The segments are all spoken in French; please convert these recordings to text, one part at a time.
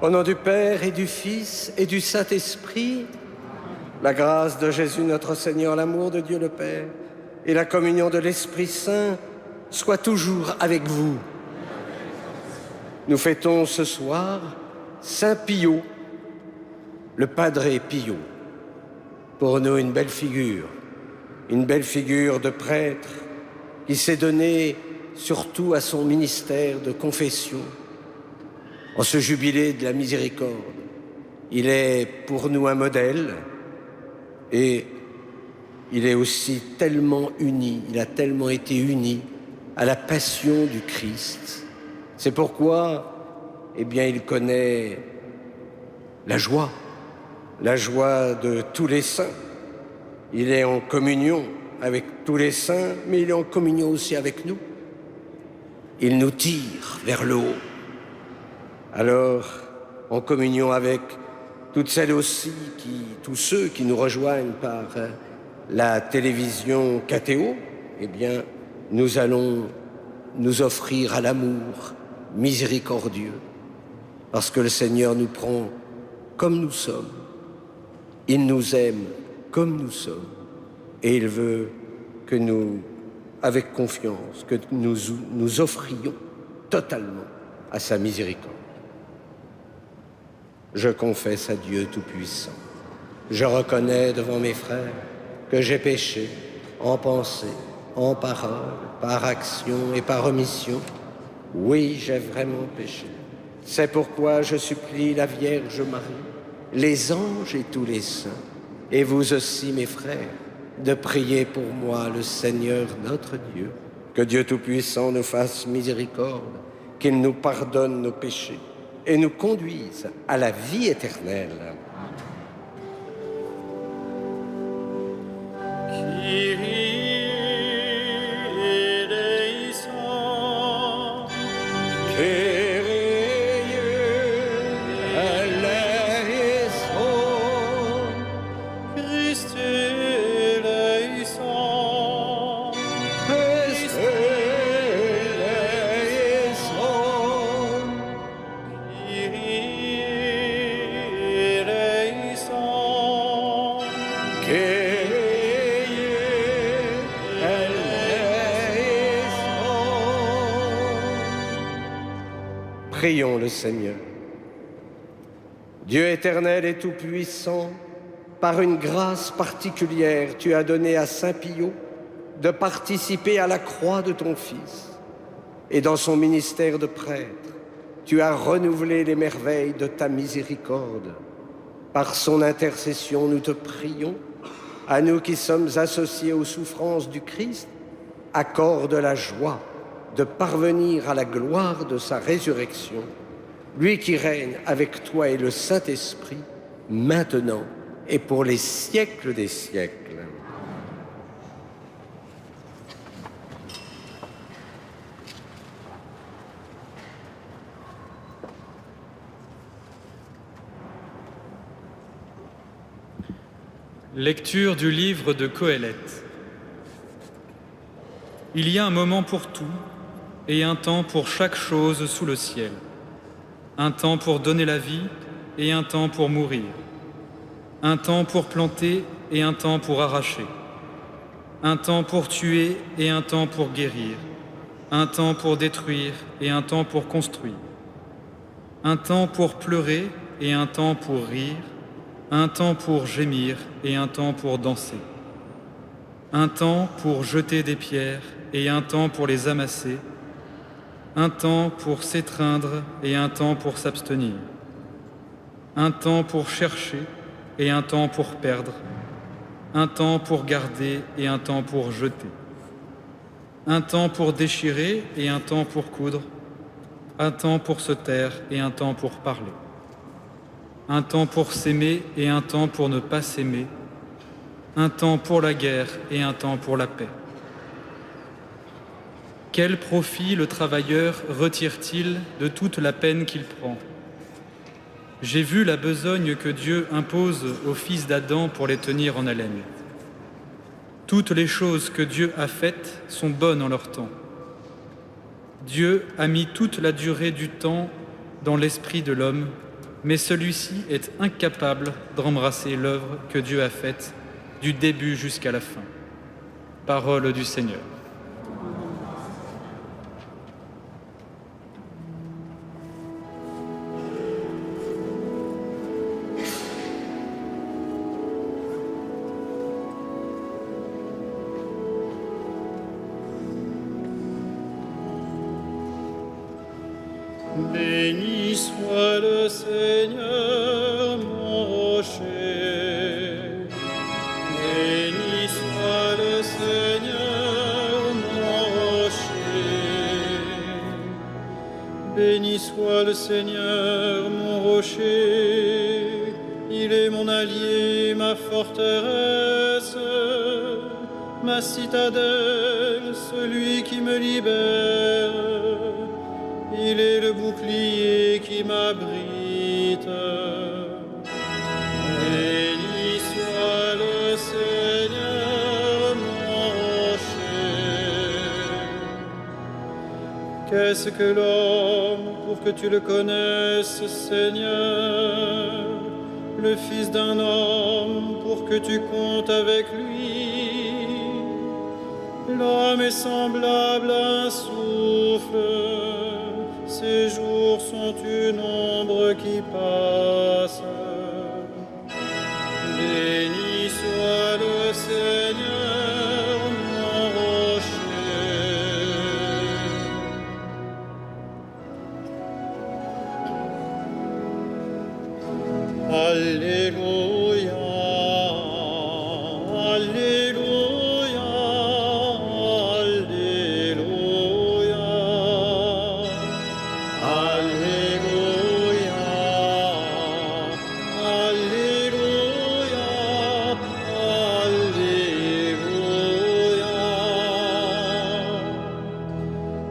Au nom du Père et du Fils et du Saint-Esprit, la grâce de Jésus notre Seigneur, l'amour de Dieu le Père et la communion de l'Esprit Saint soient toujours avec vous. Nous fêtons ce soir Saint Pio, le Padre Pio. Pour nous, une belle figure de prêtre qui s'est donné surtout à son ministère de confession. En ce jubilé de la miséricorde, il est pour nous un modèle et il est aussi tellement uni, il a tellement été uni à la passion du Christ. C'est pourquoi, il connaît la joie de tous les saints. Il est en communion avec tous les saints, mais il est en communion aussi avec nous. Il nous tire vers le haut. Alors, en communion avec toutes celles aussi, tous ceux qui nous rejoignent par la télévision KTO, nous allons nous offrir à l'amour miséricordieux, parce que le Seigneur nous prend comme nous sommes. Il nous aime comme nous sommes, et il veut que nous, avec confiance, que nous offrions totalement à sa miséricorde. Je confesse à Dieu Tout-Puissant. Je reconnais devant mes frères que j'ai péché en pensée, en parole, par action et par omission. Oui, j'ai vraiment péché. C'est pourquoi je supplie la Vierge Marie, les anges et tous les saints, et vous aussi, mes frères, de prier pour moi le Seigneur notre Dieu. Que Dieu Tout-Puissant nous fasse miséricorde, qu'il nous pardonne nos péchés et nous conduise à la vie éternelle. Prions le Seigneur. Dieu éternel et tout-puissant, par une grâce particulière, tu as donné à Saint Pio de participer à la croix de ton Fils. Et dans son ministère de prêtre, tu as renouvelé les merveilles de ta miséricorde. Par son intercession, nous te prions, à nous qui sommes associés aux souffrances du Christ, accorde la joie de parvenir à la gloire de sa résurrection, lui qui règne avec toi et le Saint-Esprit, maintenant et pour les siècles des siècles. Lecture du livre de Qoéleth. Il y a un moment pour tout et un temps pour chaque chose sous le ciel. Un temps pour donner la vie et un temps pour mourir. Un temps pour planter et un temps pour arracher. Un temps pour tuer et un temps pour guérir. Un temps pour détruire et un temps pour construire. Un temps pour pleurer et un temps pour rire. Un temps pour gémir et un temps pour danser. Un temps pour jeter des pierres et un temps pour les amasser. Un temps pour s'étreindre et un temps pour s'abstenir. Un temps pour chercher et un temps pour perdre. Un temps pour garder et un temps pour jeter. Un temps pour déchirer et un temps pour coudre. Un temps pour se taire et un temps pour parler. Un temps pour s'aimer et un temps pour ne pas s'aimer. Un temps pour la guerre et un temps pour la paix. Quel profit le travailleur retire-t-il de toute la peine qu'il prend? J'ai vu la besogne que Dieu impose aux fils d'Adam pour les tenir en haleine. Toutes les choses que Dieu a faites sont bonnes en leur temps. Dieu a mis toute la durée du temps dans l'esprit de l'homme mais celui-ci est incapable d'embrasser l'œuvre que Dieu a faite du début jusqu'à la fin. Parole du Seigneur. Béni soit le Seigneur, mon rocher. Béni soit le Seigneur, mon rocher. Béni soit le Seigneur, mon rocher. Il est mon allié, ma forteresse, ma citadelle, celui qui me libère. Il est le bouclier qui m'abrite. Béni soit le Seigneur, mon rocher. Qu'est-ce que l'homme pour que tu le connaisses, Seigneur? Le fils d'un homme pour que tu comptes avec lui. L'homme est semblable à un souffle. Ces jours sont une ombre qui passe. Béni soit le Seigneur, mon rocher. Alléluia, Alléluia, Alléluia. Alléluia, Alléluia, Alléluia.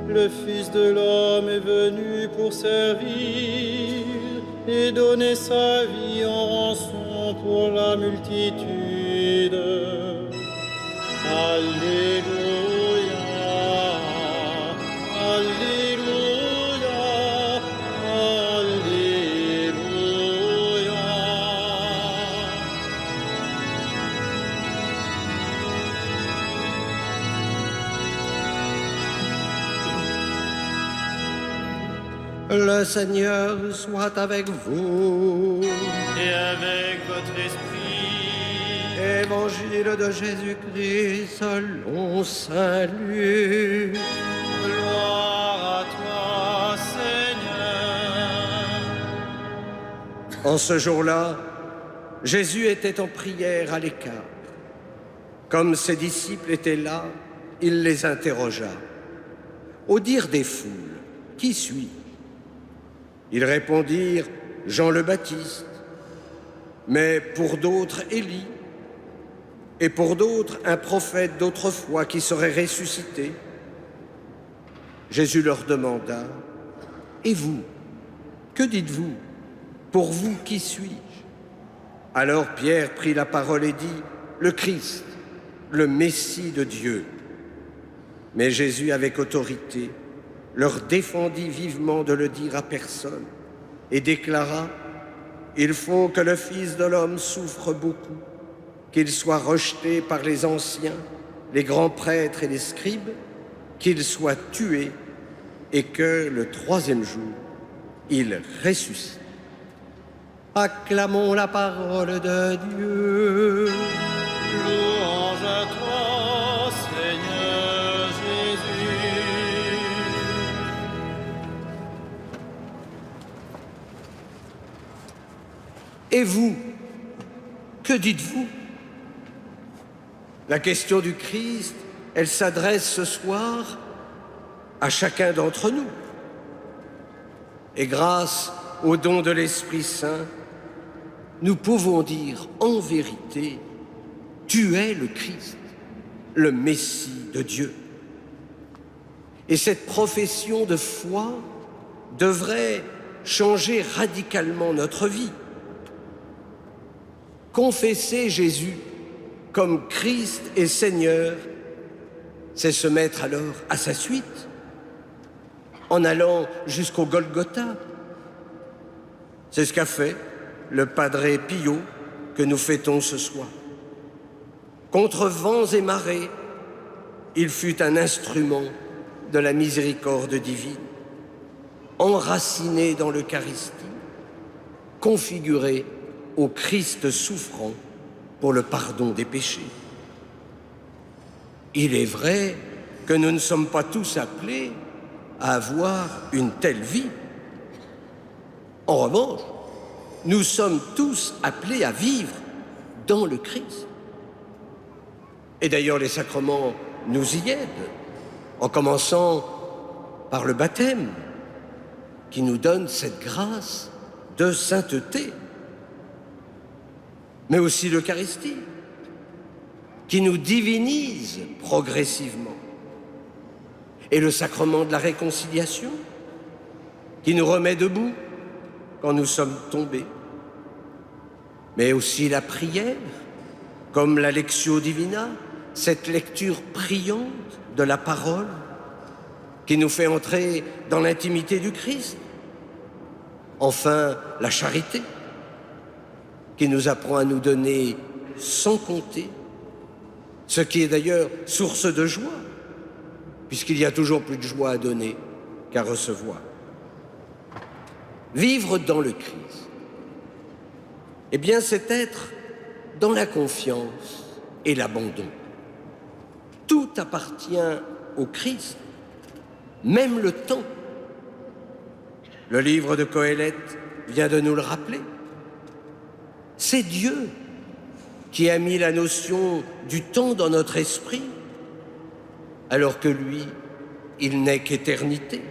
Le Fils de l'homme est venu pour servir et donner sa vie en rançon pour la multitude. Alléluia, Alléluia, Alléluia. Le Seigneur soit avec vous. Et avec votre esprit. Évangile de Jésus-Christ selon saint Luc. Gloire à toi, Seigneur. En ce jour-là, Jésus était en prière à l'écart. Comme ses disciples étaient là, il les interrogea. Au dire des foules, qui suis-je? Ils répondirent, Jean le Baptiste, mais pour d'autres, Élie, et pour d'autres, un prophète d'autrefois qui serait ressuscité. Jésus leur demanda, et vous, que dites-vous? Pour vous, qui suis-je? Alors Pierre prit la parole et dit, le Christ, le Messie de Dieu. Mais Jésus, avec autorité, leur défendit vivement de le dire à personne et déclara, il faut que le Fils de l'homme souffre beaucoup, qu'il soit rejeté par les anciens, les grands prêtres et les scribes, qu'il soit tué et que le troisième jour, il ressuscite. Acclamons la parole de Dieu. Louange à toi, Seigneur Jésus. Et vous, que dites-vous? La question du Christ, elle s'adresse ce soir à chacun d'entre nous. Et grâce au don de l'Esprit Saint, nous pouvons dire en vérité, tu es le Christ, le Messie de Dieu. Et cette profession de foi devrait changer radicalement notre vie. Confesser Jésus comme Christ et Seigneur, c'est se mettre alors à sa suite, en allant jusqu'au Golgotha. C'est ce qu'a fait le Padre Pio que nous fêtons ce soir. Contre vents et marées, il fut un instrument de la miséricorde divine, enraciné dans l'Eucharistie, configuré au Christ souffrant pour le pardon des péchés. Il est vrai que nous ne sommes pas tous appelés à avoir une telle vie. En revanche, nous sommes tous appelés à vivre dans le Christ. Et d'ailleurs, les sacrements nous y aident, en commençant par le baptême, qui nous donne cette grâce de sainteté, mais aussi l'Eucharistie, qui nous divinise progressivement, et le sacrement de la réconciliation, qui nous remet debout quand nous sommes tombés, mais aussi la prière, comme la Lectio Divina, cette lecture priante de la parole qui nous fait entrer dans l'intimité du Christ. Enfin, la charité, qui nous apprend à nous donner sans compter, ce qui est d'ailleurs source de joie, puisqu'il y a toujours plus de joie à donner qu'à recevoir. Vivre dans le Christ, eh bien, c'est être dans la confiance et l'abandon. Tout appartient au Christ, même le temps. Le livre de Qoéleth vient de nous le rappeler. C'est Dieu qui a mis la notion du temps dans notre esprit, alors que lui, il n'est qu'éternité.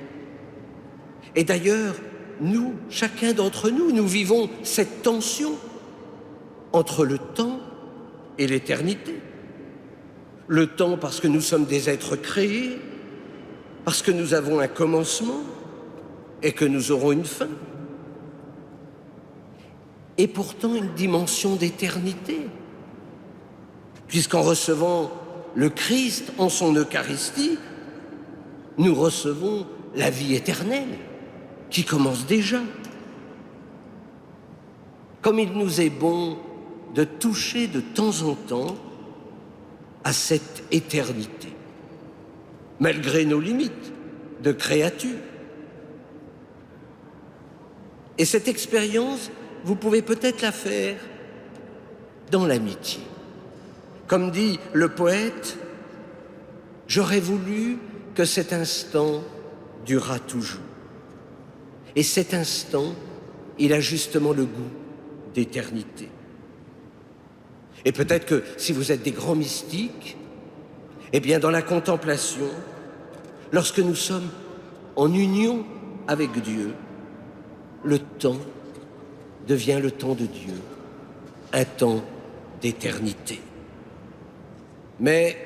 Et d'ailleurs, nous, chacun d'entre nous, nous vivons cette tension entre le temps et l'éternité. Le temps parce que nous sommes des êtres créés, parce que nous avons un commencement et que nous aurons une fin. Et pourtant une dimension d'éternité, puisqu'en recevant le Christ en son Eucharistie, nous recevons la vie éternelle qui commence déjà. Comme il nous est bon de toucher de temps en temps à cette éternité, malgré nos limites de créature. Et cette expérience, vous pouvez peut-être la faire dans l'amitié. Comme dit le poète, « J'aurais voulu que cet instant durât toujours. » Et cet instant, il a justement le goût d'éternité. Et peut-être que si vous êtes des grands mystiques, eh bien dans la contemplation, lorsque nous sommes en union avec Dieu, le temps devient le temps de Dieu, un temps d'éternité. Mais,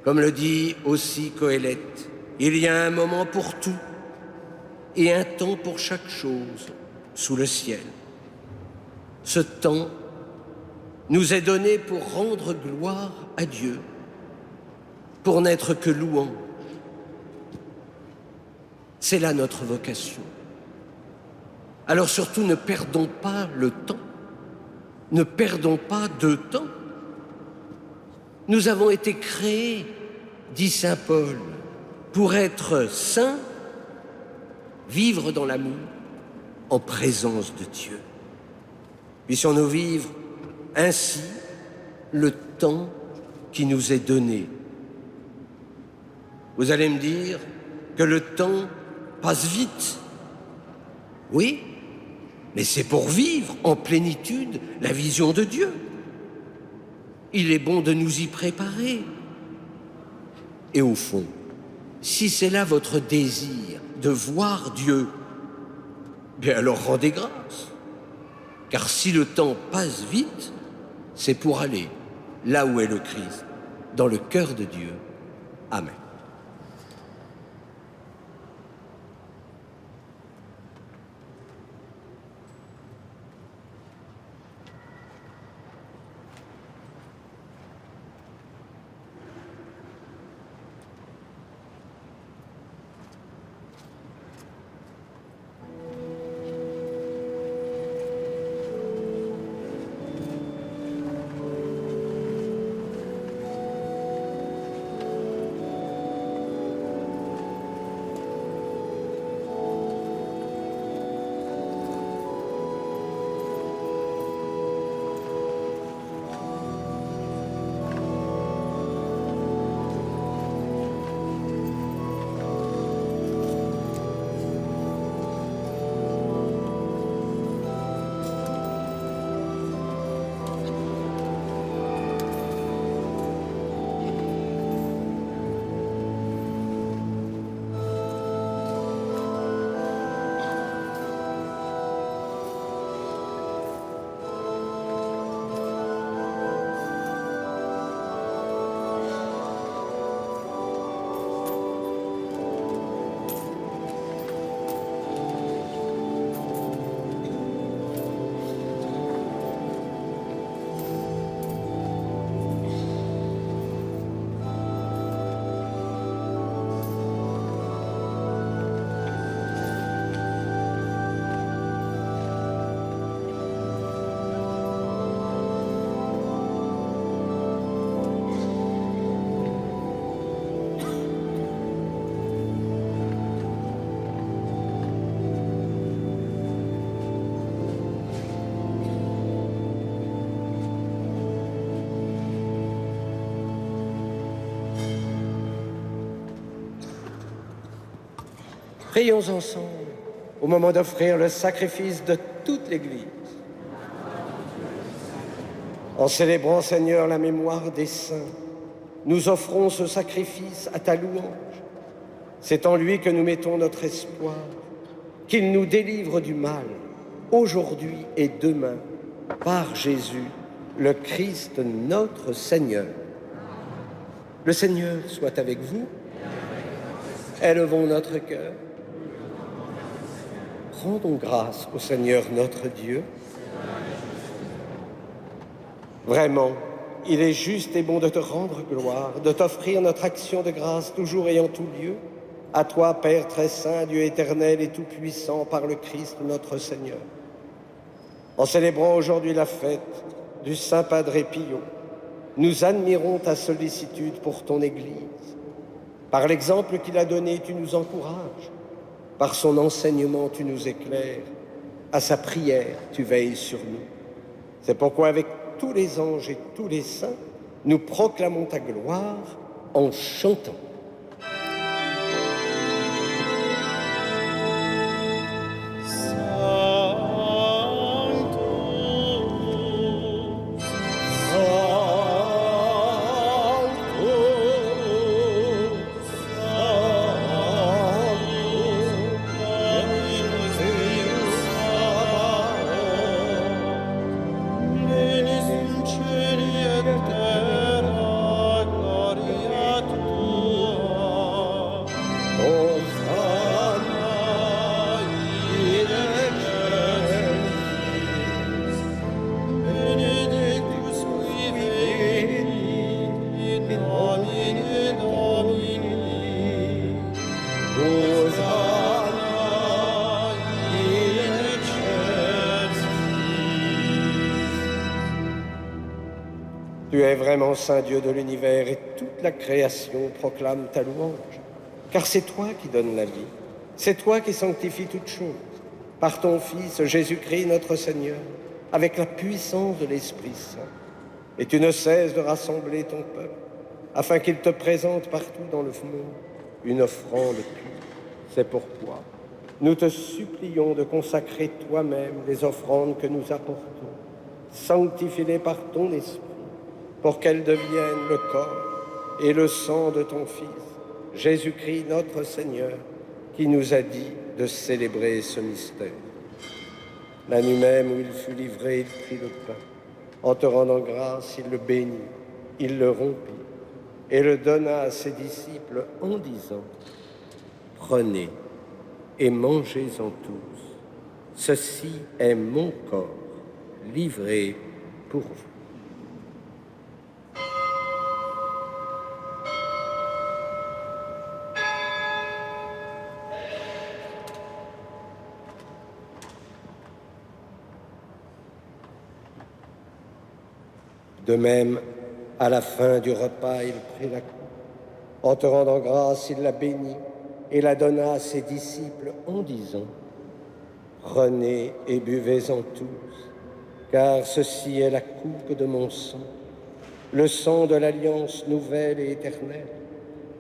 comme le dit aussi Qoéleth, il y a un moment pour tout et un temps pour chaque chose sous le ciel. Ce temps nous est donné pour rendre gloire à Dieu, pour n'être que louange. C'est là notre vocation. Alors surtout, ne perdons pas le temps, ne perdons pas de temps. Nous avons été créés, dit saint Paul, pour être saints, vivre dans l'amour, en présence de Dieu. Puissions-nous vivre ainsi le temps qui nous est donné. Vous allez me dire que le temps passe vite. Oui, mais c'est pour vivre en plénitude la vision de Dieu. Il est bon de nous y préparer. Et au fond, si c'est là votre désir de voir Dieu, bien alors rendez grâce. Car si le temps passe vite, c'est pour aller là où est le Christ, dans le cœur de Dieu. Amen. Prions ensemble au moment d'offrir le sacrifice de toute l'Église. En célébrant, Seigneur, la mémoire des saints, nous offrons ce sacrifice à ta louange. C'est en lui que nous mettons notre espoir, qu'il nous délivre du mal, aujourd'hui et demain, par Jésus, le Christ notre Seigneur. Le Seigneur soit avec vous. Élevons notre cœur. Rendons grâce au Seigneur notre Dieu. Vraiment, il est juste et bon de te rendre gloire, de t'offrir notre action de grâce toujours et en tout lieu. À toi, Père très saint, Dieu éternel et tout-puissant, par le Christ notre Seigneur. En célébrant aujourd'hui la fête du Saint Padre Pio, nous admirons ta sollicitude pour ton Église. Par l'exemple qu'il a donné, tu nous encourages. Par son enseignement, tu nous éclaires. À sa prière, tu veilles sur nous. C'est pourquoi, avec tous les anges et tous les saints, nous proclamons ta gloire en chantant. Tu es vraiment Saint Dieu de l'univers et toute la création proclame ta louange. Car c'est toi qui donnes la vie, c'est toi qui sanctifies toutes choses. Par ton Fils Jésus-Christ notre Seigneur, avec la puissance de l'Esprit Saint. Et tu ne cesses de rassembler ton peuple, afin qu'il te présente partout dans le monde une offrande pure. C'est pourquoi nous te supplions de consacrer toi-même les offrandes que nous apportons. Sanctifie-les par ton Esprit, pour qu'elles deviennent le corps et le sang de ton Fils, Jésus-Christ notre Seigneur, qui nous a dit de célébrer ce mystère. La nuit même où il fut livré, il prit le pain. En te rendant grâce, il le bénit, il le rompit et le donna à ses disciples en disant : « Prenez et mangez-en tous. Ceci est mon corps, livré pour vous. » De même, à la fin du repas, il prit la coupe. En te rendant grâce, il la bénit et la donna à ses disciples en disant : « Prenez et buvez-en tous, car ceci est la coupe de mon sang, le sang de l'alliance nouvelle et éternelle,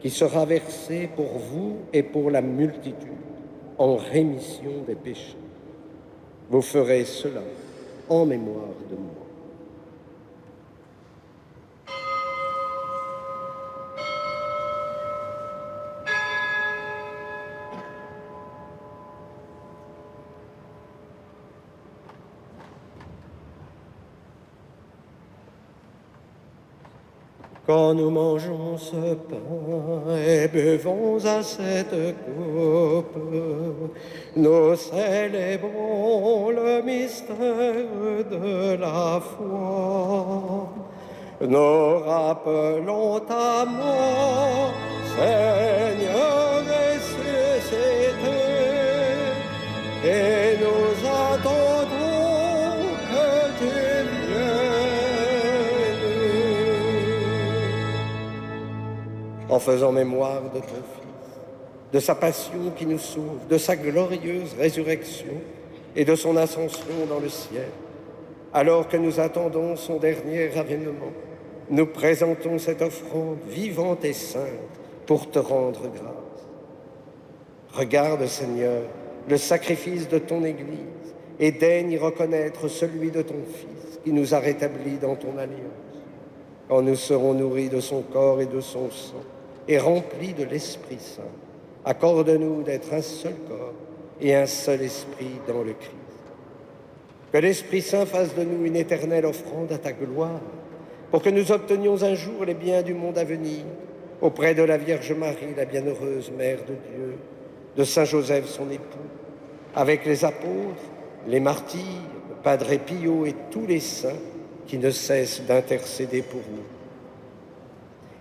qui sera versé pour vous et pour la multitude en rémission des péchés. Vous ferez cela en mémoire de moi. » Quand nous mangeons ce pain et buvons à cette coupe, nous célébrons le mystère de la foi. Nous rappelons ta mort, Seigneur ressuscité, et nous attendons que tu viennes. En faisant mémoire de ton Fils, de sa passion qui nous sauve, de sa glorieuse résurrection et de son ascension dans le ciel, alors que nous attendons son dernier avènement, nous présentons cette offrande vivante et sainte pour te rendre grâce. Regarde, Seigneur, le sacrifice de ton Église et daigne y reconnaître celui de ton Fils qui nous a rétablis dans ton alliance. Quand nous serons nourris de son corps et de son sang et remplis de l'Esprit Saint, accorde-nous d'être un seul corps et un seul esprit dans le Christ. Que l'Esprit Saint fasse de nous une éternelle offrande à ta gloire, pour que nous obtenions un jour les biens du monde à venir, auprès de la Vierge Marie, la bienheureuse Mère de Dieu, de Saint Joseph, son époux, avec les apôtres, les martyrs, le Padre Pio et tous les saints qui ne cessent d'intercéder pour nous.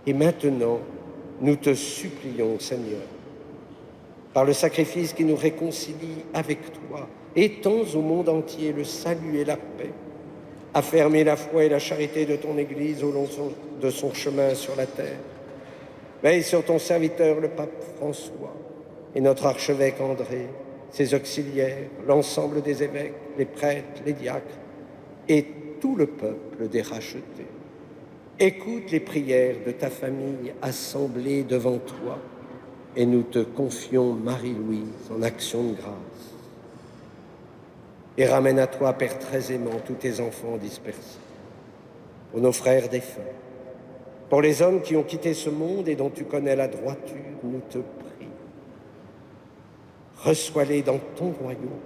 Et maintenant, nous te supplions, Seigneur, par le sacrifice qui nous réconcilie avec toi, étends au monde entier le salut et la paix. Affermis la foi et la charité de ton Église au long de son chemin sur la terre. Veille sur ton serviteur, le pape François, et notre archevêque André, ses auxiliaires, l'ensemble des évêques, les prêtres, les diacres, et tout le peuple des rachetés. Écoute les prières de ta famille assemblée devant toi, et nous te confions Marie-Louise en action de grâce. Et ramène à toi, Père très aimant, tous tes enfants dispersés. Pour nos frères défunts, pour les hommes qui ont quitté ce monde et dont tu connais la droiture, nous te prions. Reçois-les dans ton royaume,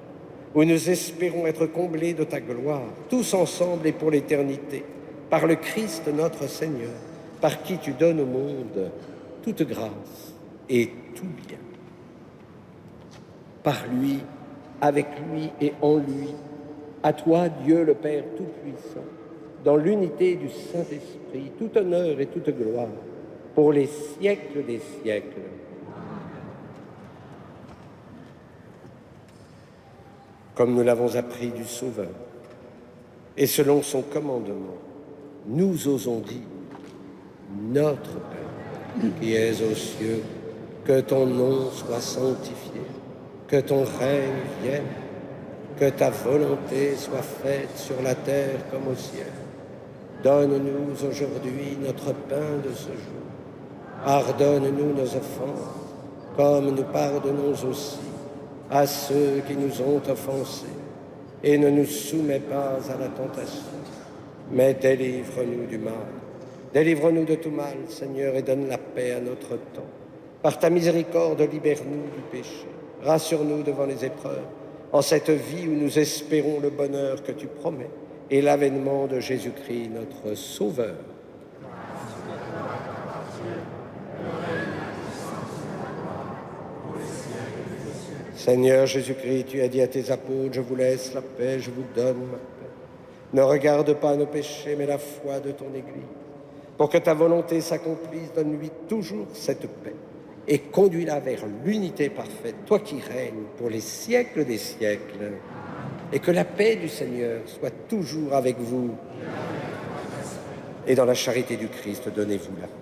où nous espérons être comblés de ta gloire, tous ensemble et pour l'éternité, par le Christ notre Seigneur, par qui tu donnes au monde toute grâce et tout bien. Par lui, avec lui et en lui, à toi, Dieu le Père Tout-Puissant, dans l'unité du Saint-Esprit, tout honneur et toute gloire, pour les siècles des siècles. Comme nous l'avons appris du Sauveur, et selon son commandement, nous osons dire, Notre Père, qui es aux cieux, que ton nom soit sanctifié, que ton règne vienne, que ta volonté soit faite sur la terre comme au ciel. Donne-nous aujourd'hui notre pain de ce jour. Pardonne-nous nos offenses, comme nous pardonnons aussi à ceux qui nous ont offensés. Et ne nous soumets pas à la tentation, mais délivre-nous du mal. Délivre-nous de tout mal, Seigneur, et donne la paix à notre temps. Par ta miséricorde, libère-nous du péché. Rassure-nous devant les épreuves, en cette vie où nous espérons le bonheur que tu promets et l'avènement de Jésus-Christ, notre Sauveur. Seigneur Jésus-Christ, tu as dit à tes apôtres, je vous laisse la paix, je vous donne ma paix. Ne regarde pas nos péchés, mais la foi de ton Église. Pour que ta volonté s'accomplisse, donne-lui toujours cette paix et conduis-la vers l'unité parfaite, toi qui règnes pour les siècles des siècles. Et que la paix du Seigneur soit toujours avec vous. Et dans la charité du Christ, donnez-vous la paix.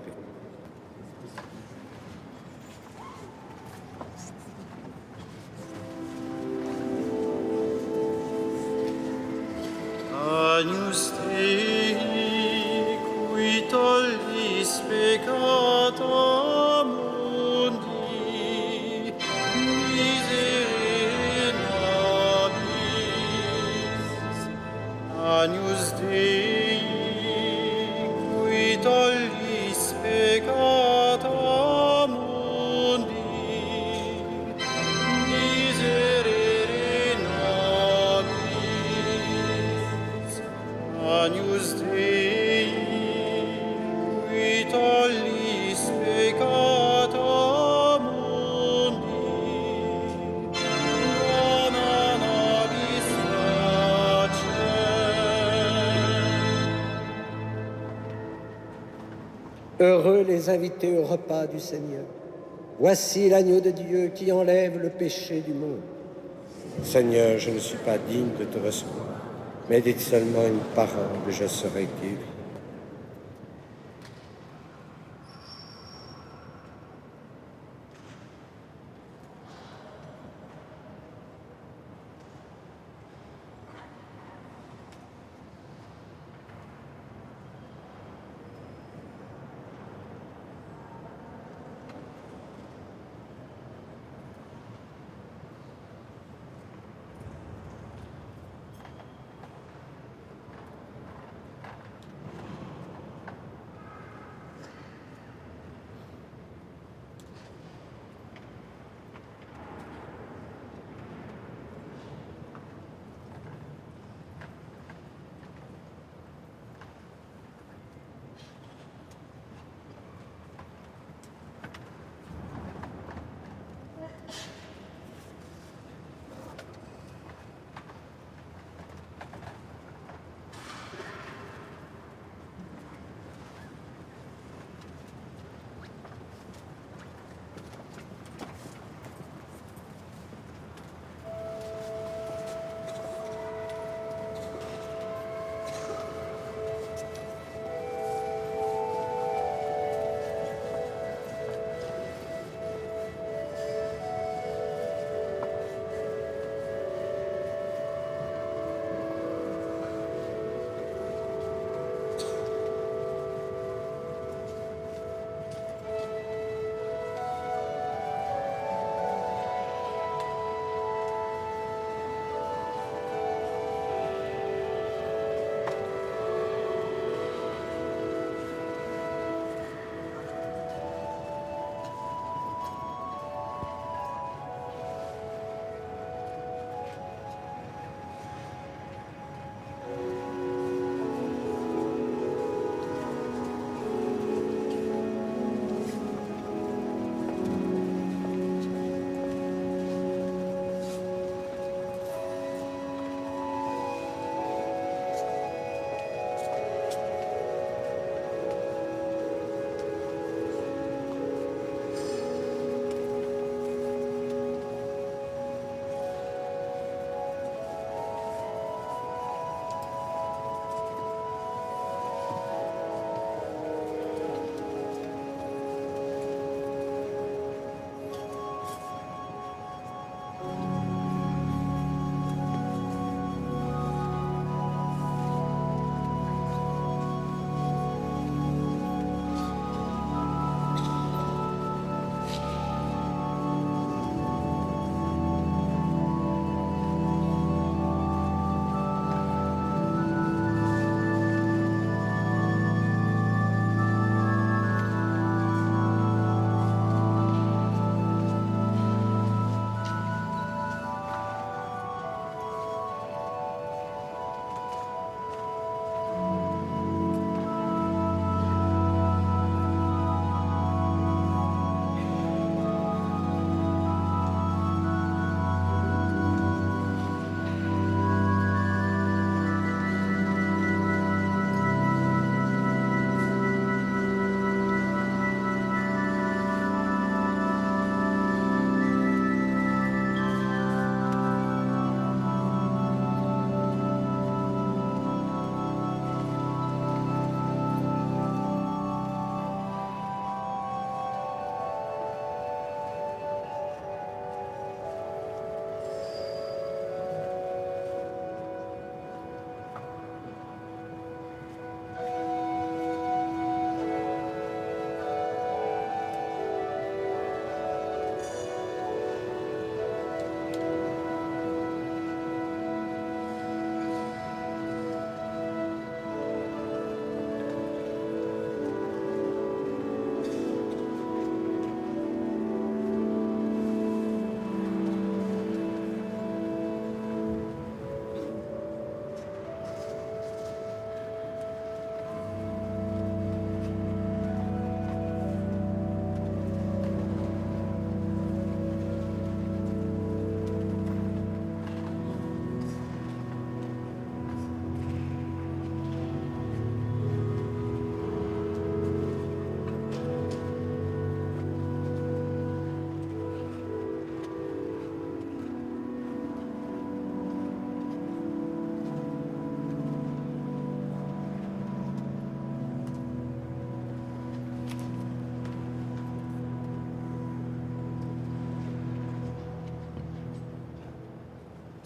Agnus Dei, qui tollis peccata mundi, miserere nobis. Agnus Dei, qui tollis peccata mundi, miserere nobis. Agnus Dei, qui tollis peccata mundi, dona nobis pacem. Heureux les invités au repas du Seigneur. Voici l'agneau de Dieu qui enlève le péché du monde. Seigneur, je ne suis pas digne de te recevoir, mais dites seulement une parole et je serai guéri.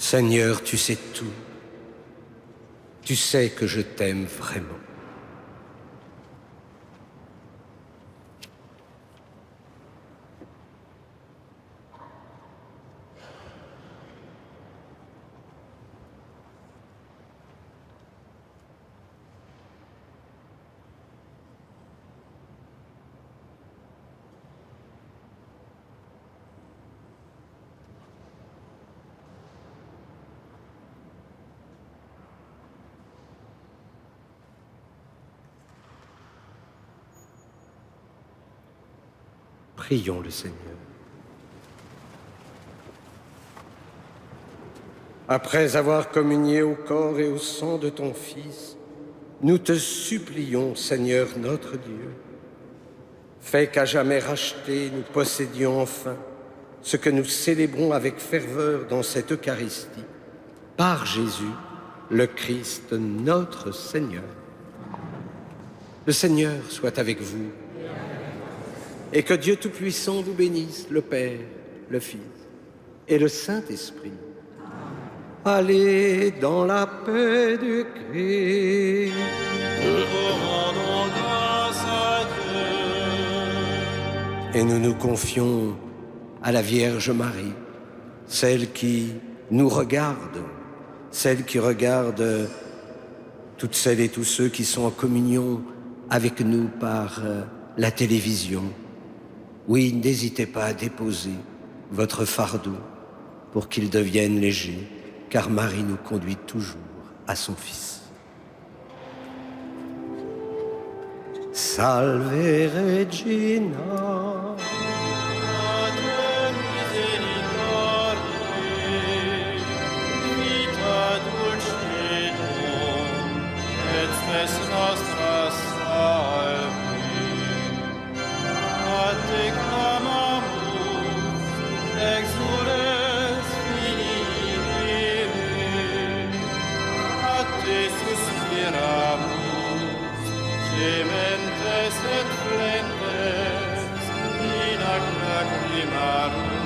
Seigneur, tu sais tout. Tu sais que je t'aime vraiment. Prions le Seigneur. Après avoir communié au corps et au sang de ton Fils, nous te supplions, Seigneur notre Dieu, fais qu'à jamais racheté, nous possédions enfin ce que nous célébrons avec ferveur dans cette Eucharistie, par Jésus, le Christ, notre Seigneur. Le Seigneur soit avec vous. Et que Dieu Tout-Puissant vous bénisse, le Père, le Fils et le Saint-Esprit. Allez dans la paix du Christ. Nous rendons grâce à Dieu. Et nous nous confions à la Vierge Marie, celle qui nous regarde, celle qui regarde toutes celles et tous ceux qui sont en communion avec nous par la télévision. Oui, n'hésitez pas à déposer votre fardeau pour qu'il devienne léger, car Marie nous conduit toujours à son Fils. Salve Regina. Nostra salve, a te clamamus, exules filii Eve, a te suspiramus, gementes et flentes, in ac lacrimarum